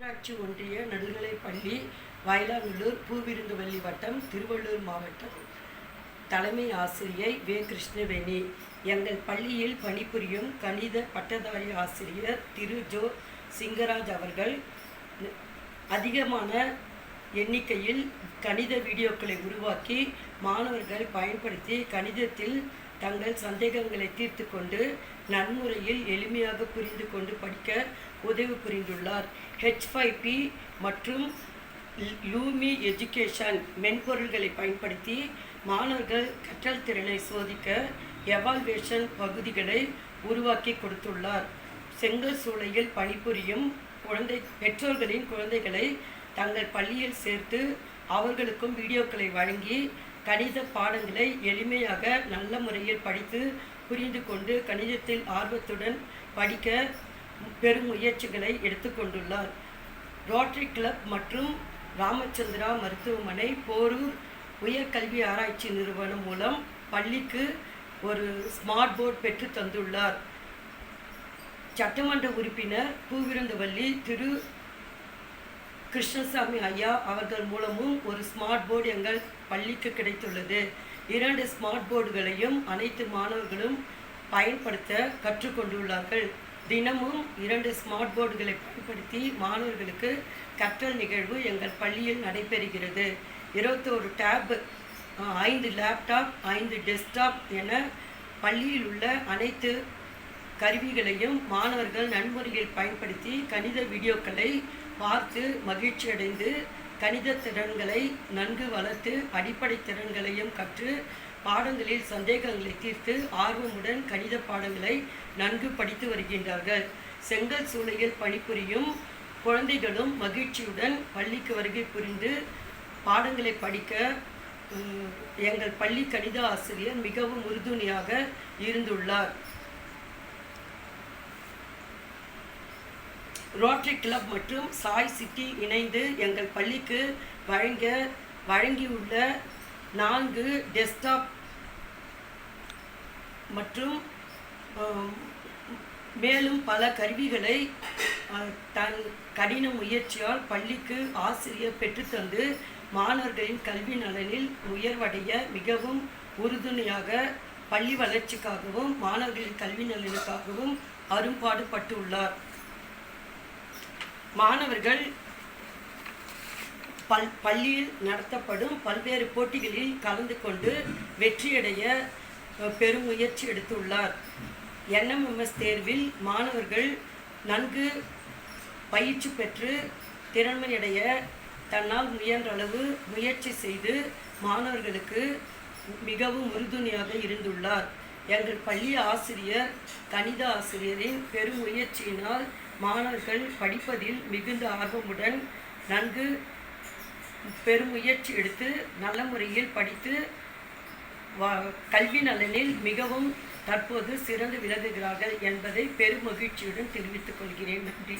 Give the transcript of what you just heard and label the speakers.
Speaker 1: ஊராட்சி ஒன்றிய நடுநிலைப்பள்ளி வயலாநல்லூர் பூவிருந்தவல்லி வட்டம் திருவள்ளூர் மாவட்டம். தலைமை ஆசிரியை வே. கிருஷ்ணவேணி. எங்கள் பள்ளியில் பணிபுரியும் கணித பட்டதாரி ஆசிரியர் திரு ஜோ. சிங்கராஜ் அவர்கள் அதிகமான எண்ணிக்கையில் கணித வீடியோக்களை உருவாக்கி மாணவர்கள் பயன்படுத்தி கணிதத்தில் தங்கள் சந்தேகங்களை தீர்த்து கொண்டு நன்முறையில் எளிமையாக புரிந்து கொண்டு படிக்க உதவி புரிந்துள்ளார். H5P மற்றும் லூமி எஜுகேஷன் மென்பொருள்களை பயன்படுத்தி மாணவர்கள் கற்றல் திறனை சோதிக்க எவால்வேஷன் பகுதிகளை உருவாக்கி கொடுத்துள்ளார். செங்கல் சூளையில் பணிபுரியும் பெற்றோர்களின் குழந்தைகளை தங்கள் பள்ளியில் சேர்த்து அவர்களுக்கும் வீடியோக்களை வழங்கி கணித பாடங்களை எளிமையாக நல்ல முறையில் படித்து புரிந்து கொண்டு கணிதத்தில் ஆர்வத்துடன் படிக்க பெரும் முயற்சிகளை எடுத்துக்கொண்டுள்ளார். ரோட்டரி கிளப் மற்றும் ராமச்சந்திரா மருத்துவமனை போரூர் உயர்கல்வி ஆராய்ச்சி நிறுவனம் மூலம் பள்ளிக்கு ஒரு ஸ்மார்ட் போர்டு பெற்று தந்துள்ளார். சட்டமன்ற உறுப்பினர் பூவிருந்தவல்லி திரு கிருஷ்ணசாமி ஐயா அவர்கள் மூலமும் ஒரு ஸ்மார்ட் போர்டு எங்கள் பள்ளிக்கு கிடைத்துள்ளது. 2 ஸ்மார்ட் போர்டுகளையும் அனைத்து மாணவர்களும் பயன்படுத்த கற்றுக்கொண்டுள்ளார்கள். தினமும் 2 ஸ்மார்ட் போர்டுகளை பயன்படுத்தி மாணவர்களுக்கு கற்றல் நிகழ்வு எங்கள் பள்ளியில் நடைபெறுகிறது. 21 டேப், 5 லேப்டாப், 5 டெஸ்க்டாப் என பள்ளியில் உள்ள அனைத்து கருவிகளையும் மாணவர்கள் நன்முறையில் பயன்படுத்தி கணித வீடியோக்களை பார்த்து மகிழ்ச்சி அடைந்து கணித திறன்களை நன்கு வளர்த்து அடிப்படை திறன்களையும் கற்று பாடங்களில் சந்தேகங்களை தீர்த்து ஆர்வமுடன் கணித பாடங்களை நன்கு படித்து வருகின்றார்கள். செங்கல் சூளையில் பணிபுரியும் குழந்தைகளும் மகிழ்ச்சியுடன் பள்ளிக்கு வருகை புரிந்து பாடங்களை படிக்க எங்கள் பள்ளி கணித ஆசிரியர் மிகவும் உறுதுணையாக இருந்துள்ளார். ரோட்டரி கிளப் மற்றும் சாய் சிட்டி இணைந்து எங்கள் பள்ளிக்கு வழங்கியுள்ள 4 டெஸ்க்டாப் மற்றும் மேலும் பல கருவிகளை தன் கடின முயற்சியால் பள்ளிக்கு ஆசிரியர் பெற்றுத்தந்து மாணவர்களின் கல்வி நலனில் உயர்வடைய மிகவும் உறுதுணையாக பள்ளி வளர்ச்சிக்காகவும் மாணவர்களின் கல்வி நலனுக்காகவும் அரும்பாடுபட்டுள்ளார். மாணவர்கள் பள்ளியில் நடத்தப்படும் பல்வேறு போட்டிகளில் கலந்து கொண்டு வெற்றியடைய பெரும் முயற்சி எடுத்துள்ளார். NMMS தேர்வில் மாணவர்கள் நன்கு பயிற்சி பெற்று திறமையடைய தன்னால் முயன்றளவு முயற்சி செய்து மாணவர்களுக்கு மிகவும் உறுதுணையாக இருந்துள்ளார். எங்கள் பள்ளி ஆசிரியர் கணித ஆசிரியரின் பெரும் முயற்சியினால் மாணவர்கள் படிப்பதில் மிகுந்த ஆர்வமுடன் நன்கு பெருமுயற்சி எடுத்து நல்ல முறையில் படித்து கல்வி நலனில் மிகவும் தற்போது சிறந்து விளங்குகிறார்கள் என்பதை பெரும் மகிழ்ச்சியுடன் தெரிவித்துக் கொள்கிறேன். நன்றி.